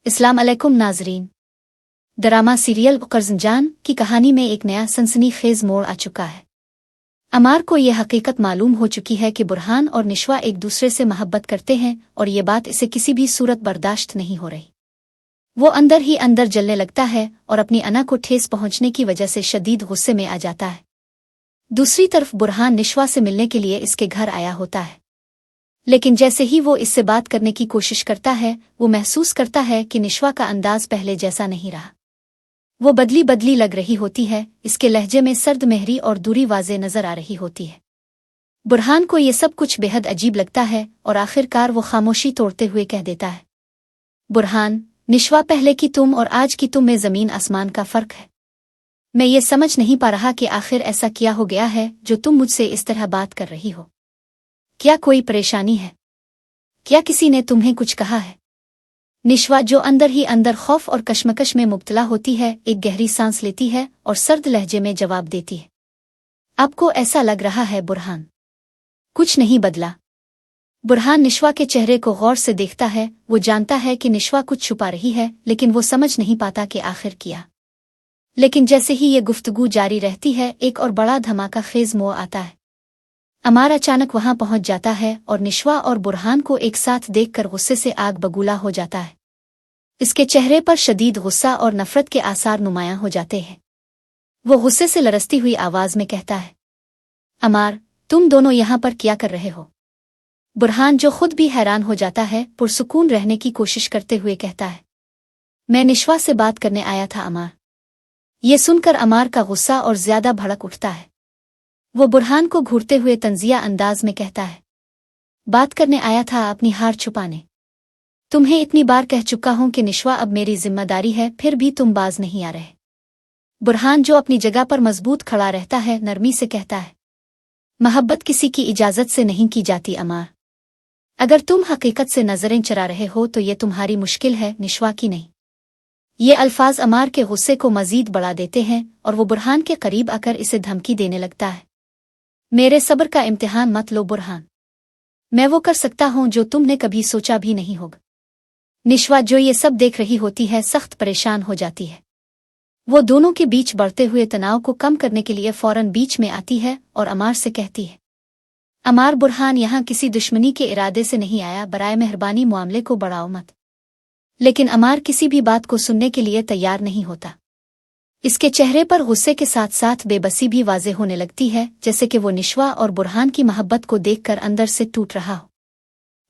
अस्सलाम अलैकुम नाजरीन। ड्रामा सीरियल कर्ज़नजान की कहानी में एक नया सनसनीखेज मोड़ आ चुका है। अमार को यह हकीकत मालूम हो चुकी है कि बुरहान और निशवा एक दूसरे से मोहब्बत करते हैं और ये बात इसे किसी भी सूरत बर्दाश्त नहीं हो रही। वो अंदर ही अंदर जलने लगता है और अपनी अना को ठेस पहुंचने की वजह से शदीद गुस्से में आ जाता है। दूसरी तरफ बुरहान निशवा से मिलने के लिए इसके घर आया होता है, लेकिन जैसे ही वो इससे बात करने की कोशिश करता है वो महसूस करता है कि निशवा का अंदाज पहले जैसा नहीं रहा। वो बदली बदली लग रही होती है, इसके लहजे में सर्द मेहरी और दूरी वाज़े नजर आ रही होती है। बुरहान को ये सब कुछ बेहद अजीब लगता है और आखिरकार वो खामोशी तोड़ते हुए कह देता है, बुरहान, निशवा, पहले की तुम और आज की तुम में ज़मीन आसमान का फ़र्क है। मैं ये समझ नहीं पा रहा कि आखिर ऐसा क्या हो गया है जो तुम मुझसे इस तरह बात कर रही हो। क्या कोई परेशानी है? क्या किसी ने तुम्हें कुछ कहा है? निशवा, जो अंदर ही अंदर खौफ और कश्मकश में मुब्तला होती है, एक गहरी सांस लेती है और सर्द लहजे में जवाब देती है, आपको ऐसा लग रहा है बुरहान? कुछ नहीं बदला। बुरहान निशवा के चेहरे को गौर से देखता है। वो जानता है कि निशवा कुछ छुपा रही है, लेकिन वो समझ नहीं पाता कि आखिर क्या। लेकिन जैसे ही ये गुफ्तगू जारी रहती है, एक और बड़ा धमाका खेज मोड़ आता है। अमार अचानक वहां पहुंच जाता है और निशवा और बुरहान को एक साथ देखकर गुस्से से आग बबूला हो जाता है। इसके चेहरे पर शदीद गुस्सा और नफरत के आसार नुमायां हो जाते हैं। वो गुस्से से लरसती हुई आवाज में कहता है, अमार, तुम दोनों यहां पर क्या कर रहे हो? बुरहान, जो खुद भी हैरान हो जाता है, पुरसुकून रहने की कोशिश करते हुए कहता है, मैं निशवा से बात करने आया था अमार। ये सुनकर अमार का गुस्सा और ज्यादा भड़क उठता है। वो बुरहान को घूरते हुए तंजिया अंदाज में कहता है, बात करने आया था अपनी हार छुपाने? तुम्हें इतनी बार कह चुका हूं कि निशवा अब मेरी जिम्मेदारी है, फिर भी तुम बाज नहीं आ रहे। बुरहान, जो अपनी जगह पर मजबूत खड़ा रहता है, नरमी से कहता है, मोहब्बत किसी की इजाजत से नहीं की जाती अमार। अगर तुम हकीकत से नजरें चरा रहे हो तो ये तुम्हारी मुश्किल है, निशवा की नहीं। ये अल्फाज अमार के गुस्से को मजीद बढ़ा देते हैं और वो बुरहान के करीब आकर इसे धमकी देने लगता है, मेरे सब्र का इम्तिहान मत लो बुरहान। मैं वो कर सकता हूं जो तुमने कभी सोचा भी नहीं होगा। निशवा, जो ये सब देख रही होती है, सख्त परेशान हो जाती है। वो दोनों के बीच बढ़ते हुए तनाव को कम करने के लिए फौरन बीच में आती है और अमार से कहती है, अमार, बुरहान यहाँ किसी दुश्मनी के इरादे से नहीं आया, बराए मेहरबानी मामले को बढ़ाओ मत। लेकिन अमार किसी भी बात को सुनने के लिए तैयार नहीं होता। इसके चेहरे पर गुस्से के साथ साथ बेबसी भी वाज़े होने लगती है, जैसे कि वो निशवा और बुरहान की मोहब्बत को देखकर अंदर से टूट रहा हो।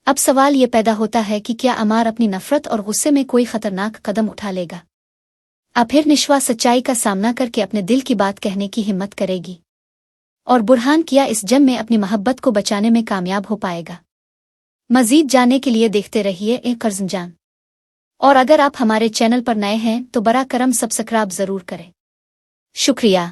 अब सवाल ये पैदा होता है कि क्या अमार अपनी नफरत और गुस्से में कोई खतरनाक कदम उठा लेगा? अब फिर निशवा सच्चाई का सामना करके अपने दिल की बात कहने की हिम्मत करेगी? और बुरहान क्या इस जंग में अपनी मोहब्बत को बचाने में कामयाब हो पाएगा? मजीद जानने के लिए देखते रहिए ए कर्ज़नजान। और अगर आप हमारे चैनल पर नए हैं तो बरा करम सब्सक्राइब जरूर करें। शुक्रिया।